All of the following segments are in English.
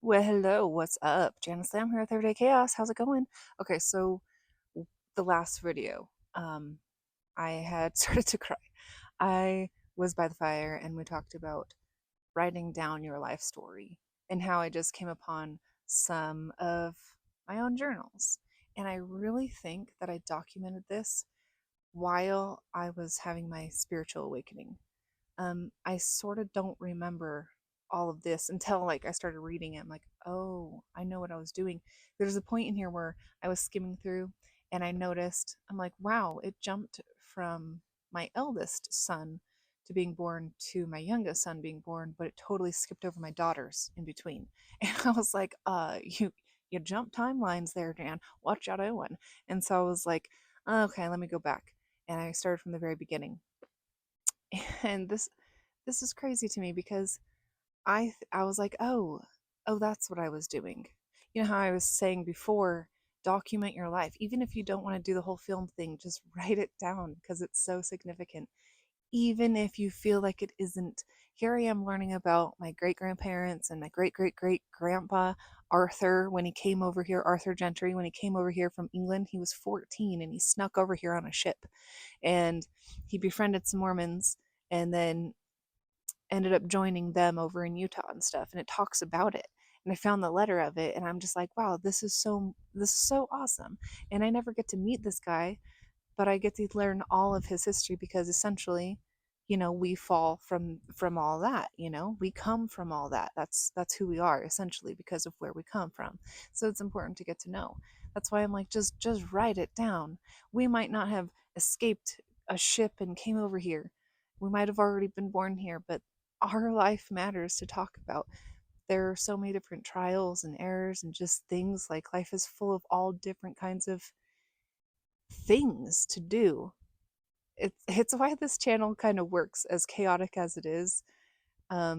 Well, hello, what's up? Janice Lamb here with Everyday Chaos. How's it going? Okay, so the last video, I had started to cry. I was by the fire and we talked about writing down your life story and how I just came upon some of my own journals. And I really think that I documented this while I was having my spiritual awakening. I sort of don't remember all of this until like I started reading it. I'm like, oh, I know what I was doing. There's a point in here where I was skimming through and I noticed, I'm like, wow, it jumped from my eldest son to being born to my youngest son being born, but it totally skipped over my daughters in between. And I was like, you jump timelines there, Jan. Watch out, Owen. And so I was like, okay, let me go back. And I started from the very beginning. And this is crazy to me because I was like, oh, that's what I was doing. You know how I was saying before, document your life. Even if you don't want to do the whole film thing, just write it down because it's so significant. Even if you feel like it isn't. Here I am learning about my great grandparents and my great great great grandpa Arthur when he came over here, Arthur Gentry, when he came over here from England. He was 14 and he snuck over here on a ship and he befriended some Mormons and then ended up joining them over in Utah and stuff, and it talks about it. And I found the letter of it and I'm just like, wow, this is so awesome. And I never get to meet this guy, but I get to learn all of his history because essentially, we fall from all that, we come from all that. That's who we are essentially because of where we come from. So it's important to get to know. That's why I'm like, just write it down. We might not have escaped a ship and came over here. We might have already been born here, but our life matters to talk about. There are so many different trials and errors and just things. Like, life is full of all different kinds of things to do. It's why this channel kind of works as chaotic as it is,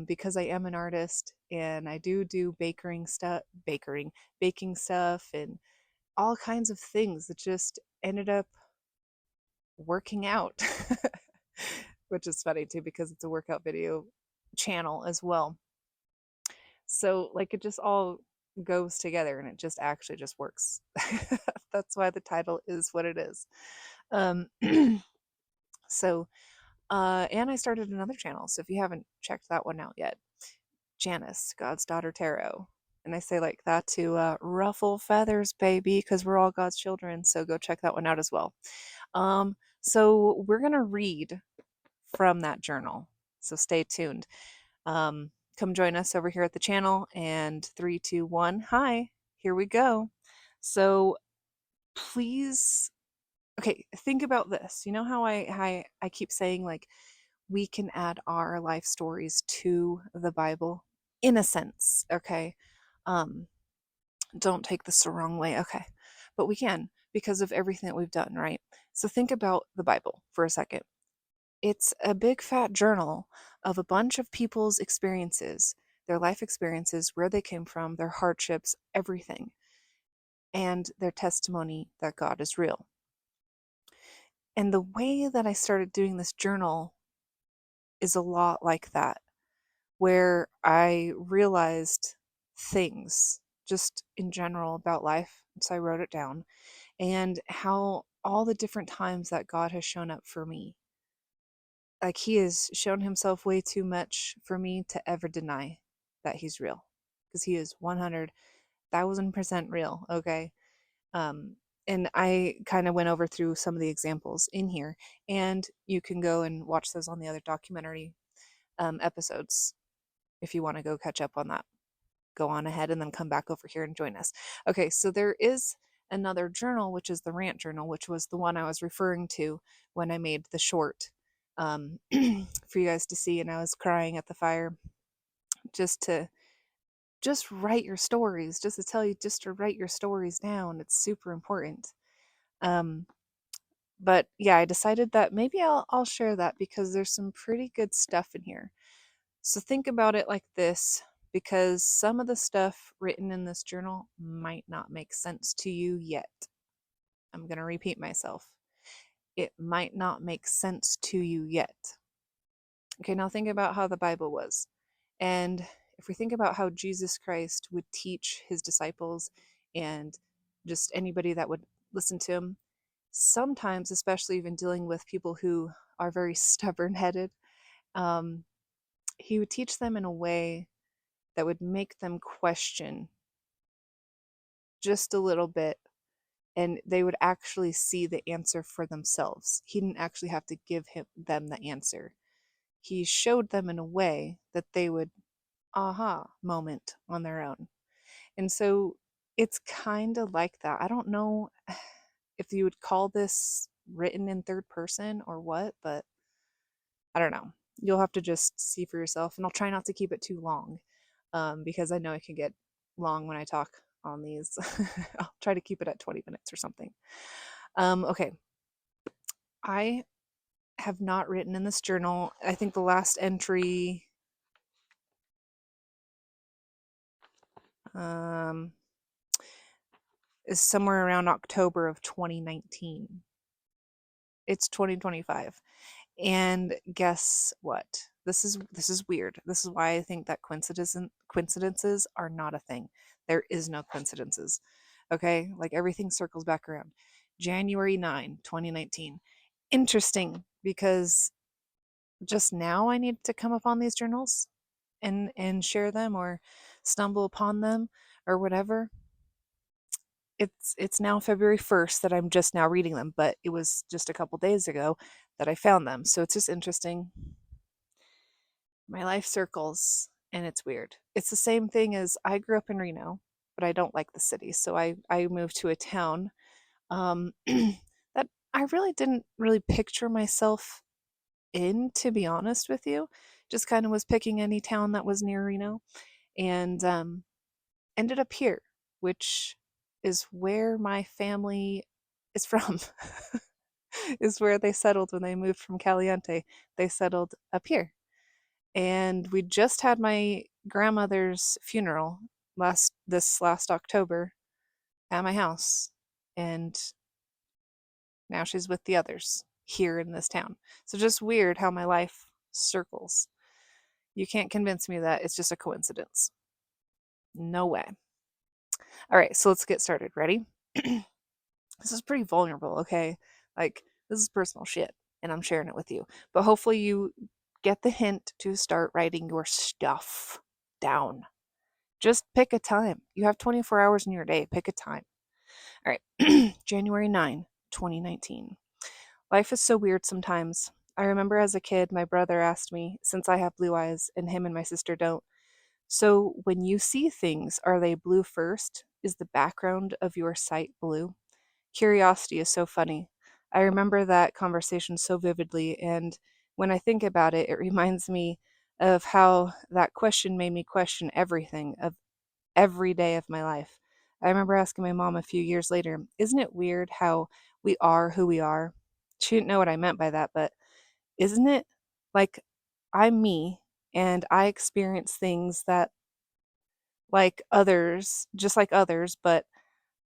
because I am an artist and I do baking stuff and all kinds of things that just ended up working out. Which is funny too because it's a workout video channel as well. So like it just all goes together and it just actually just works. That's why the title is what it is. Um, so and I started another channel. So if you haven't checked that one out yet, Janice, God's Daughter Tarot. And I say like that to ruffle feathers, baby, because we're all God's children. So go check that one out as well. So we're going to read from that journal. So stay tuned. Come join us over here at the channel. And 3, 2, 1, hi, here we go. So please, okay, think about this. You know how I keep saying like we can add our life stories to the Bible in a sense, okay? Um, don't take this the wrong way, okay? But we can because of everything that we've done, right? So think about the Bible for a second. It's a big fat journal of a bunch of people's experiences, their life experiences, where they came from, their hardships, everything, and their testimony that God is real. And the way that I started doing this journal is a lot like that, where I realized things just in general about life. So I wrote it down and how all the different times that God has shown up for me. Like he has shown himself way too much for me to ever deny that he's real because he is 100,000% real. Okay. Um, and I kind of went over through some of the examples in here, and you can go and watch those on the other documentary episodes if you want to go catch up on that. Go on ahead and then come back over here and join us. Okay, so there is another journal, which is the rant journal, which was the one I was referring to when I made the short for you guys to see, and I was crying at the fire just write your stories, just to tell you just to write your stories down. It's super important. Um, but yeah, I decided that maybe I'll share that because there's some pretty good stuff in here. So think about it like this, because some of the stuff written in this journal might not make sense to you yet. I'm going to repeat myself. It might not make sense to you yet. Okay, now think about how the Bible was. And if we think about how Jesus Christ would teach his disciples and just anybody that would listen to him, sometimes, especially even dealing with people who are very stubborn headed, um, he would teach them in a way that would make them question just a little bit, and they would actually see the answer for themselves. He didn't actually have to give them the answer. He showed them in a way that they would aha moment on their own. And so it's kind of like that. I don't know if you would call this written in third person or what, but I don't know. You'll have to just see for yourself, and I'll try not to keep it too long, because I know it can get long when I talk on these. I'll try to keep it at 20 minutes or something. Okay. I have not written in this journal. I think the last entry is somewhere around October of 2019. It's 2025. And guess what? This is weird. This is why I think that coincidences are not a thing. There is no coincidences. Okay? Like everything circles back around. January 9, 2019. Interesting, because just now I need to come upon these journals and share them or stumble upon them or whatever. It's now February 1st that I'm just now reading them, but it was just a couple days ago that I found them. So it's just interesting. My life circles, and it's weird. It's the same thing as I grew up in Reno, but I don't like the city. So I moved to a town that I really didn't really picture myself in, to be honest with you. Just kind of was picking any town that was near Reno, and ended up here, which is where my family is from. Is where they settled when they moved from Caliente. They settled up here. And we just had my grandmother's funeral this last October at my house. And now she's with the others here in this town. So just weird how my life circles. You can't convince me that it's just a coincidence. No way. All right, so let's get started. Ready? This is pretty vulnerable, okay? Like, this is personal shit, and I'm sharing it with you. But hopefully, you get the hint to start writing your stuff down. Just pick a time. You have 24 hours in your day. Pick a time. All right, January 9, 2019. Life is so weird sometimes. I remember as a kid, my brother asked me, since I have blue eyes and him and my sister don't, so when you see things, are they blue first? Is the background of your sight blue? Curiosity is so funny. I remember that conversation so vividly, and when I think about it, it reminds me of how that question made me question everything of every day of my life. I remember asking my mom a few years later, isn't it weird how we are who we are? She didn't know what I meant by that, but isn't it like I'm me and I experience things that just like others, but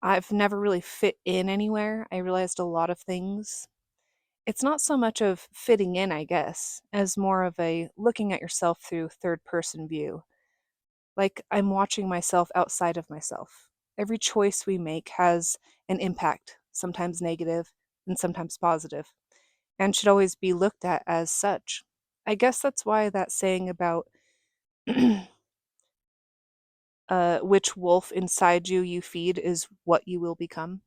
I've never really fit in anywhere. I realized a lot of things. It's not so much of fitting in, I guess, as more of a looking at yourself through third person view. Like I'm watching myself outside of myself. Every choice we make has an impact, sometimes negative and sometimes positive, and should always be looked at as such. I guess that's why that saying about which wolf inside you feed is what you will become.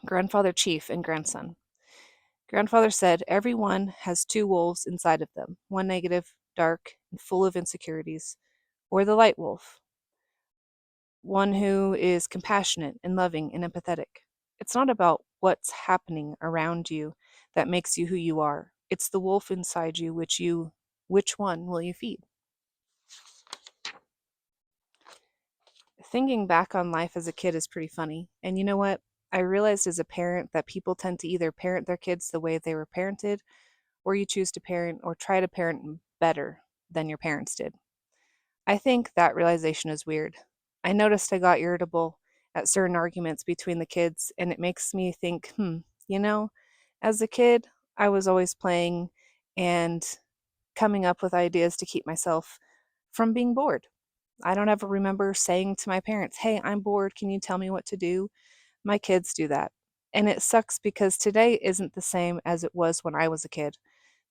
Grandfather Chief and grandson. Grandfather said everyone has two wolves inside of them, one negative, dark, and full of insecurities, or the light wolf, one who is compassionate and loving and empathetic. It's not about what's happening around you that makes you who you are. It's the wolf inside you which one will you feed? Thinking back on life as a kid is pretty funny. And you know what? I realized as a parent that people tend to either parent their kids the way they were parented, or you choose to parent or try to parent better than your parents did. I think that realization is weird. I noticed I got irritable at certain arguments between the kids, and it makes me think, you know, as a kid, I was always playing and coming up with ideas to keep myself from being bored. I don't ever remember saying to my parents, "Hey, I'm bored. Can you tell me what to do?" My kids do that. And it sucks because today isn't the same as it was when I was a kid.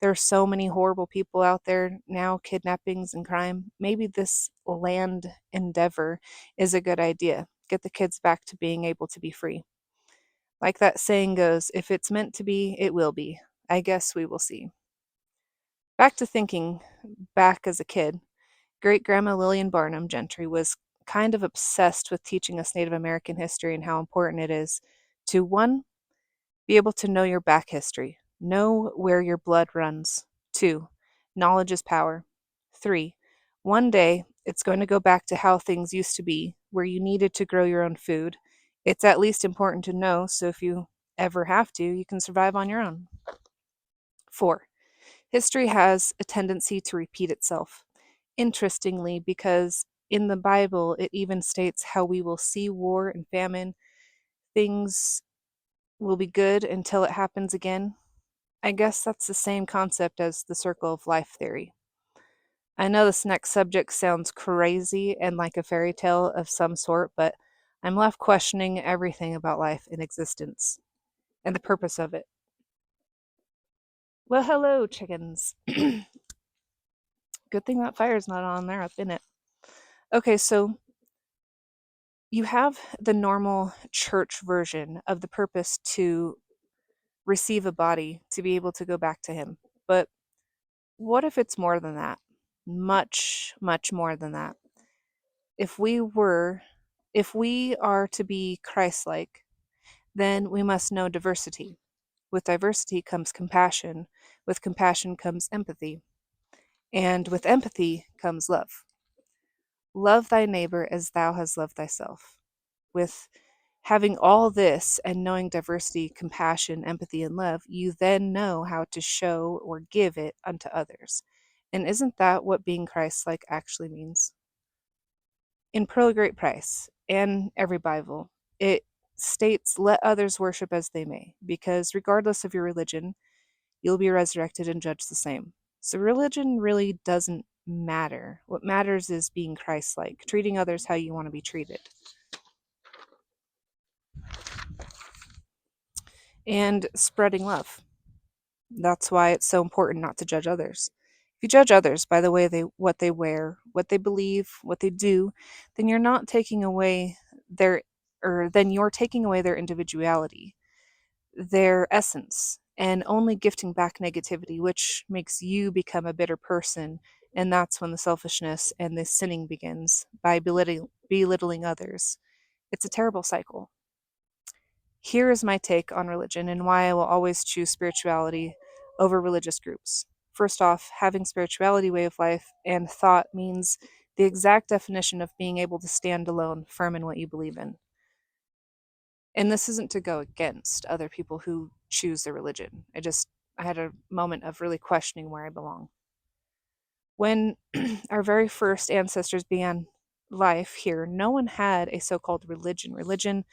There are so many horrible people out there now, kidnappings and crime. Maybe this land endeavor is a good idea. Get the kids back to being able to be free. Like that saying goes, if it's meant to be, it will be. I guess we will see. Back to thinking back as a kid. Great Grandma Lillian Barnum Gentry was kind of obsessed with teaching us Native American history and how important it is to one, be able to know your back history, know where your blood runs. Two, knowledge is power. Three, one day it's going to go back to how things used to be, where you needed to grow your own food. It's at least important to know, so if you ever have to, you can survive on your own. Four, history has a tendency to repeat itself. Interestingly, because in the Bible, it even states how we will see war and famine. Things will be good until it happens again. I guess that's the same concept as the circle of life theory. I know this next subject sounds crazy and like a fairy tale of some sort, but I'm left questioning everything about life and existence and the purpose of it. Well, hello, chickens. Good thing that fire's not on there up in it. Okay, so you have the normal church version of the purpose to receive a body to be able to go back to Him. But what if it's more than that? Much, much more than that. If we were, if we are to be Christ-like, then we must know diversity. With diversity comes compassion. With compassion comes empathy. And with empathy comes love. Love thy neighbor as thou hast loved thyself. With having all this and knowing diversity, compassion, empathy, and love, you then know how to show or give it unto others. And isn't that what being Christ-like actually means? In Pearl of Great Price and every Bible, it states, let others worship as they may, because regardless of your religion, you'll be resurrected and judged the same. So religion really doesn't matter. What matters is being Christ-like, treating others how you want to be treated. And spreading love. That's why it's so important not to judge others. If you judge others by the way what they wear, what they believe, what they do, then you're not taking away their then you're taking away their individuality, their essence, and only gifting back negativity, which makes you become a bitter person. And that's when the selfishness and the sinning begins by belittling others. It's a terrible cycle. Here is my take on religion and why I will always choose spirituality over religious groups. First off, having spirituality, way of life, and thought means the exact definition of being able to stand alone, firm in what you believe in. And this isn't to go against other people who choose their religion. I had a moment of really questioning where I belong. When our very first ancestors began life here, no one had a so-called religion. Religion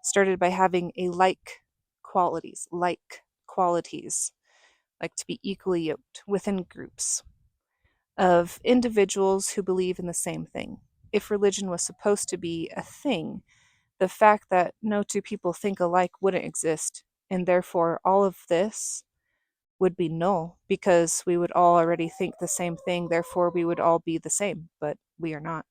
started by having like qualities, like to be equally yoked within groups of individuals who believe in the same thing. If religion was supposed to be a thing, the fact that no two people think alike wouldn't exist, and therefore all of this would be null because we would all already think the same thing, therefore we would all be the same, but we are not.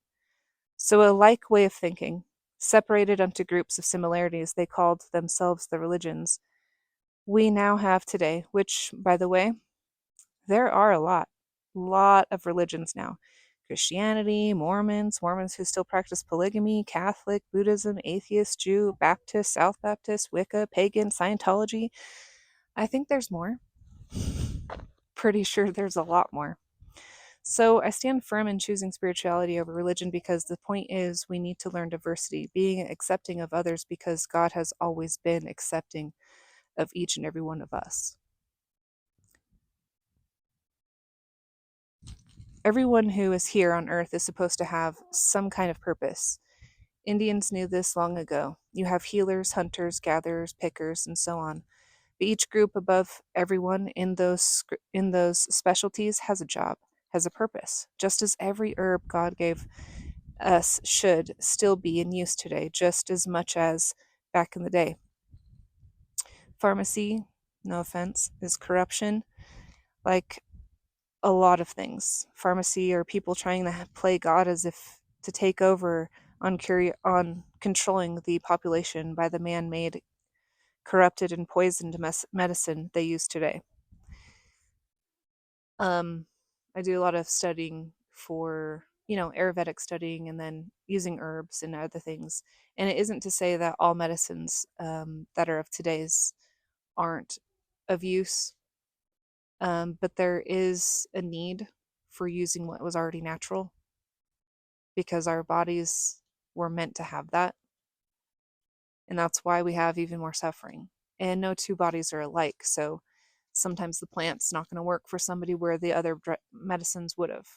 So a like way of thinking, separated unto groups of similarities, they called themselves the religions we now have today, which, by the way, there are a lot of religions now. Christianity, Mormons who still practice polygamy, Catholic, Buddhism, atheist, Jew, Baptist, South Baptist, Wicca, pagan, Scientology. I think there's more. Pretty sure there's a lot more. So I stand firm in choosing spirituality over religion because the point is we need to learn diversity, being accepting of others because God has always been accepting of each and every one of us. Everyone who is here on earth is supposed to have some kind of purpose. Indians knew this long ago. You have healers, hunters, gatherers, pickers, and so on. But each group above everyone in those specialties has a job, has a purpose, just as every herb God gave us should still be in use today, just as much as back in the day. Pharmacy, no offense, is corruption, like a lot of things. Pharmacy are people trying to play God as if to take over on controlling the population by the man-made, corrupted, and poisoned medicine they use today. I do a lot of studying for, Ayurvedic studying and then using herbs and other things. And it isn't to say that all medicines that are of today's aren't of use, but there is a need for using what was already natural because our bodies were meant to have that. And that's why we have even more suffering. And no two bodies are alike. So sometimes the plant's not going to work for somebody where the other medicines would have.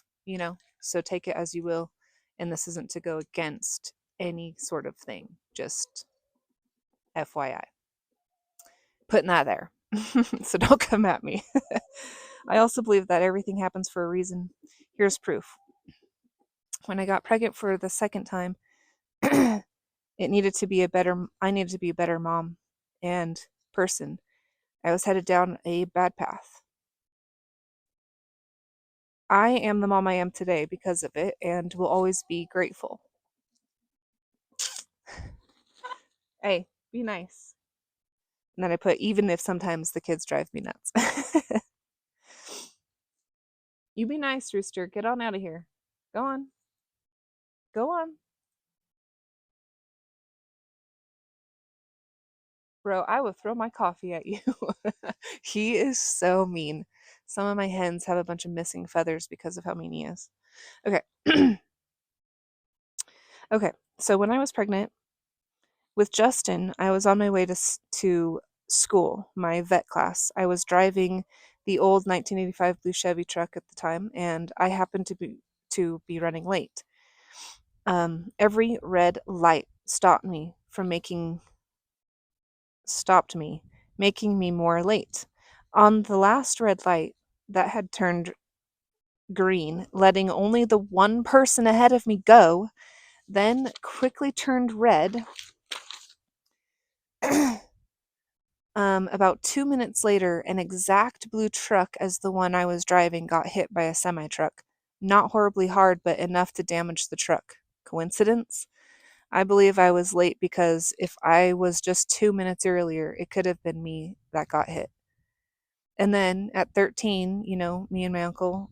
So take it as you will. And this isn't to go against any sort of thing, just FYI. Putting that there. So don't come at me. I also believe that everything happens for a reason. Here's proof. When I got pregnant for the second time, I needed to be a better mom and person. I was headed down a bad path. I am the mom I am today because of it and will always be grateful. Hey, be nice. And then I put, even if sometimes the kids drive me nuts. You be nice, Rooster. Get on out of here. Go on. Go on. Bro, I will throw my coffee at you. He is so mean. Some of my hens have a bunch of missing feathers because of how mean he is. Okay. Okay. So when I was pregnant with Justin, I was on my way to school, my vet class. I was driving the old 1985 blue Chevy truck at the time, and I happened to be running late. Every red light stopped me, making me more late. On the last red light that had turned green, letting only the one person ahead of me go, then quickly turned red. About 2 minutes later, an exact blue truck as the one I was driving got hit by a semi-truck. Not horribly hard, but enough to damage the truck. Coincidence? I believe I was late because if I was just 2 minutes earlier, it could have been me that got hit. And then at 13, me and my uncle,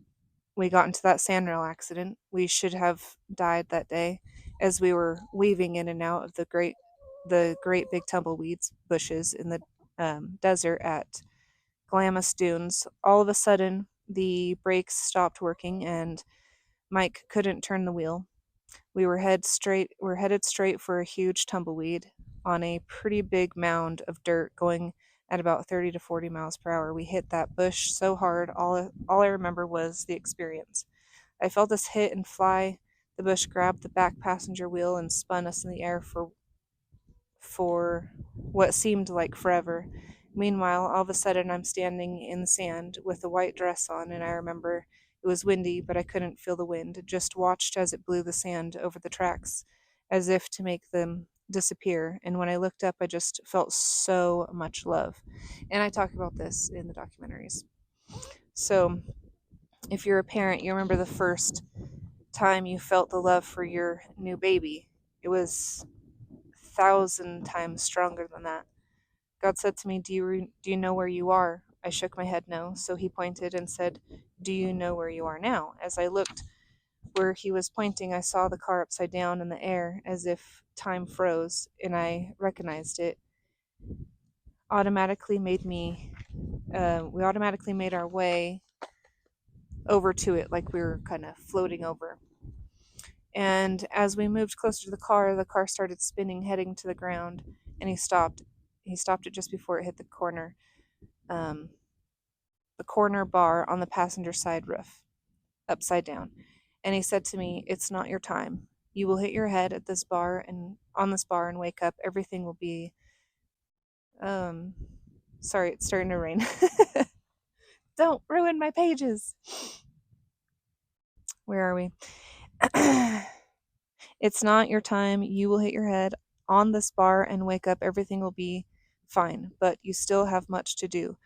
we got into that sandrail accident. We should have died that day as we were weaving in and out of the great big tumbleweeds bushes in the desert at Glamis Dunes. All of a sudden, the brakes stopped working and Mike couldn't turn the wheel. We're headed straight for a huge tumbleweed on a pretty big mound of dirt going at about 30 to 40 miles per hour. We hit that bush so hard, all I remember was the experience. I felt us hit and fly. The bush grabbed the back passenger wheel and spun us in the air for what seemed like forever. Meanwhile, all of a sudden, I'm standing in the sand with a white dress on, and I remember it was windy, but I couldn't feel the wind, just watched as it blew the sand over the tracks, as if to make them disappear. And when I looked up, I just felt so much love. And I talk about this in the documentaries. So, if you're a parent, you remember the first time you felt the love for your new baby. It was 1,000 times stronger than that. God said to me, do you know where you are? I shook my head no. So he pointed and said, do you know where you are now? As I looked where he was pointing, I saw the car upside down in the air as if time froze, and I recognized it. Automatically made me, we automatically made our way over to it like we were kind of floating over. And as we moved closer to the car started spinning, heading to the ground, and he stopped. He stopped it just before it hit um, the corner bar on the passenger side roof, upside down. And he said to me, "It's not your time. You will hit your head at this bar and on this bar and wake up. Everything will be." Sorry, it's starting to rain. Don't ruin my pages. Where are we? It's not your time. You will hit your head on this bar and wake up. Everything will be fine, but you still have much to do.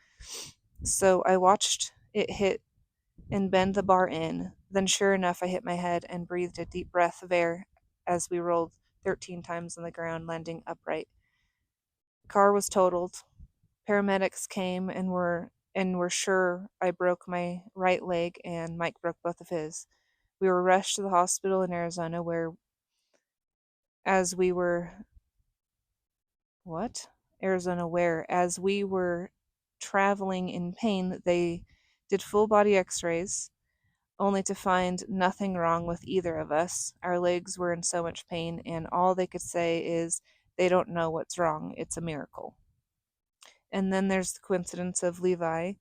So I watched it hit and bend the bar in. Then, sure enough, I hit my head and breathed a deep breath of air as we rolled 13 times on the ground, landing upright. Car was totaled. Paramedics came and were sure I broke my right leg and Mike broke both of his. We were rushed to the hospital in Arizona where as we were what? Arizona where as we were traveling in pain, they did full body x-rays only to find nothing wrong with either of us. Our legs were in so much pain and all they could say is they don't know what's wrong. It's a miracle. And then there's the coincidence of Levi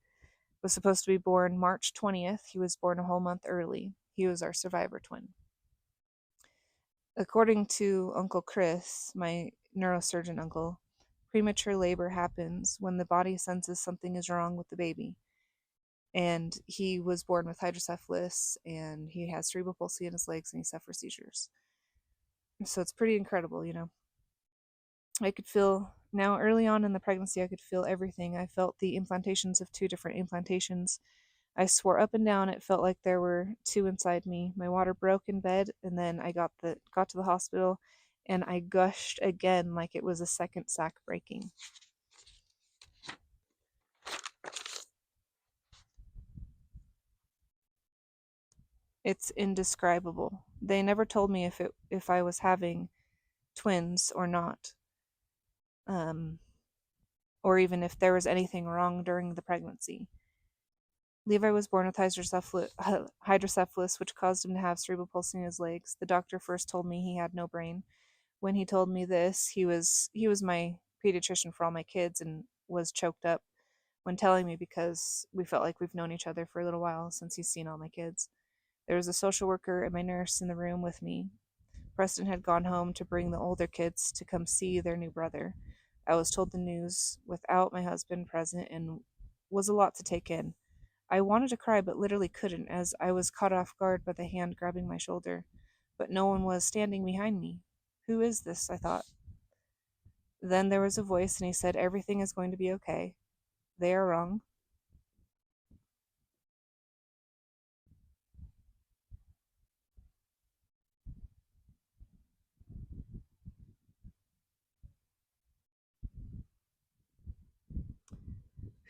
was supposed to be born March 20th. He was born a whole month early. He was our survivor twin. According to Uncle Chris, my neurosurgeon uncle, premature labor happens when the body senses something is wrong with the baby. And he was born with hydrocephalus and he has cerebral palsy in his legs and he suffers seizures. So it's pretty incredible, you know. I could feel now early on in the pregnancy, I could feel everything. I felt the implantations of 2 different implantations. I swore up and down it felt like there were 2 inside me. My water broke in bed and then I got to the hospital and I gushed again like it was a second sack breaking. It's indescribable. They never told me if I was having twins or not. Or even if there was anything wrong during the pregnancy. Levi was born with hydrocephalus, which caused him to have cerebral palsy in his legs. The doctor first told me he had no brain. When he told me this, he was my pediatrician for all my kids and was choked up when telling me because we felt like we've known each other for a little while since he's seen all my kids. There was a social worker and my nurse in the room with me. Preston had gone home to bring the older kids to come see their new brother. I was told the news without my husband present and was a lot to take in. I wanted to cry but literally couldn't as I was caught off guard by the hand grabbing my shoulder. But no one was standing behind me. Who is this? I thought. Then there was a voice and he said, "Everything is going to be okay. They are wrong."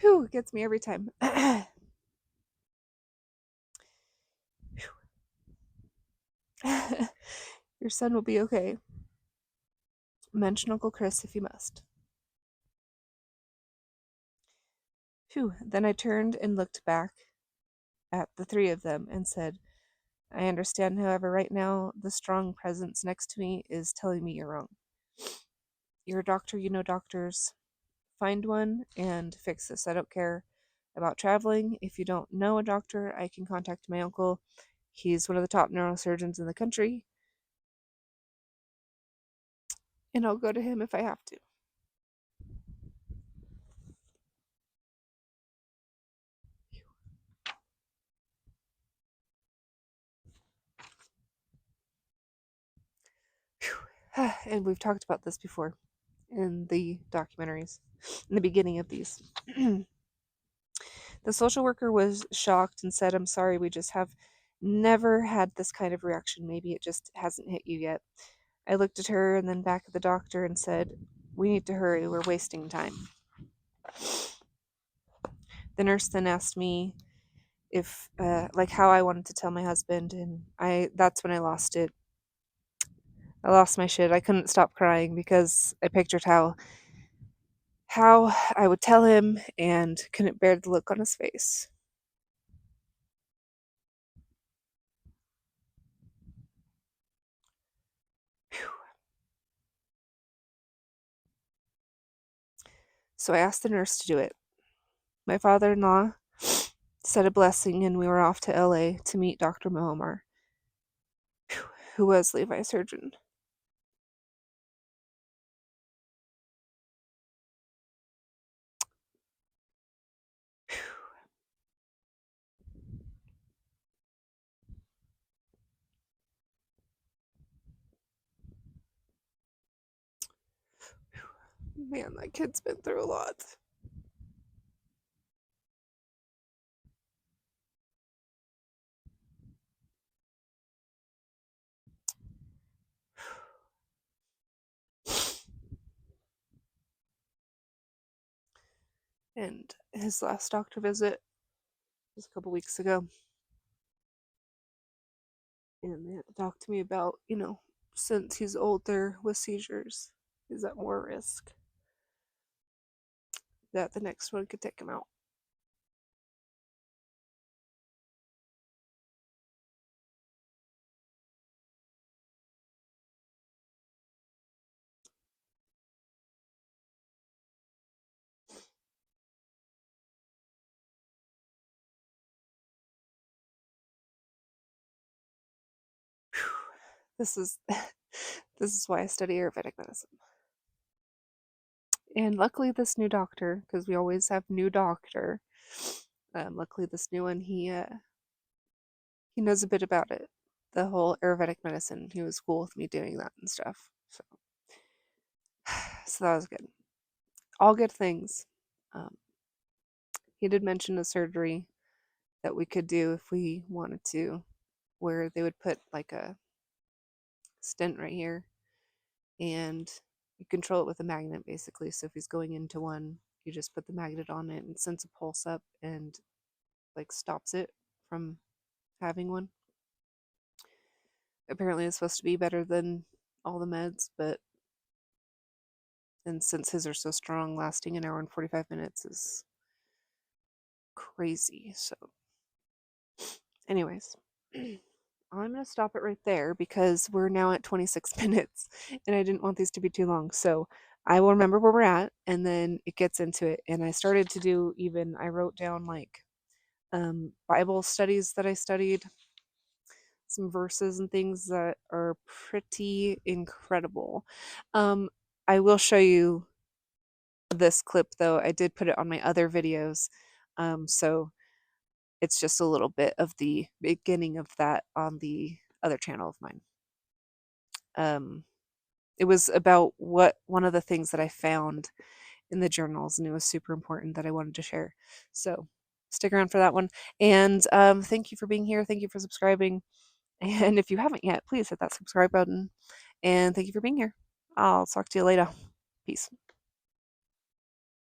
Whew, it gets me every time. Your son will be okay. Mention Uncle Chris if you must. Phew. Then I turned and looked back at the 3 of them and said, "I understand, however, right now the strong presence next to me is telling me you're wrong. You're a doctor, you know doctors. Find one and fix this. I don't care about traveling. If you don't know a doctor, I can contact my uncle. He's one of the top neurosurgeons in the country, and I'll go to him if I have to." And we've talked about this before in the documentaries, in the beginning of these. The social worker was shocked and said, "I'm sorry, we just have never had this kind of reaction. Maybe it just hasn't hit you yet." I looked at her and then back at the doctor and said, "We need to hurry. We're wasting time." The nurse then asked me if, like, how I wanted to tell my husband, and that's when I lost it. I lost my shit. I couldn't stop crying because I pictured how I would tell him and couldn't bear the look on his face. So I asked the nurse to do it. My father-in-law said a blessing, and we were off to LA to meet Dr. Mohomar, who was Levi's surgeon. Man, that kid's been through a lot. And his last doctor visit was a couple weeks ago. And they had to talk to me about, since he's older with seizures, he's at more risk that the next one could take him out. This is this is why I study Ayurvedic medicine. And luckily this new doctor, because we always have new doctor, luckily this new one, he knows a bit about it. The whole Ayurvedic medicine. He was cool with me doing that and stuff. So that was good. All good things. Um, he did mention a surgery that we could do if we wanted to, where they would put like a stent right here and you control it with a magnet basically. So if he's going into one, you just put the magnet on it and sends a pulse up and like stops it from having one. Apparently it's supposed to be better than all the meds, and since his are so strong, lasting an hour and 45 minutes is crazy. So anyways, I'm going to stop it right there because we're now at 26 minutes and I didn't want these to be too long. So I will remember where we're at and then it gets into it. And I started to do I wrote down like Bible studies that I studied, some verses and things that are pretty incredible. I will show you this clip though. I did put it on my other videos. So it's just a little bit of the beginning of that on the other channel of mine. It was about one of the things that I found in the journals, and it was super important that I wanted to share. So stick around for that one. And thank you for being here. Thank you for subscribing. And if you haven't yet, please hit that subscribe button. And thank you for being here. I'll talk to you later. Peace.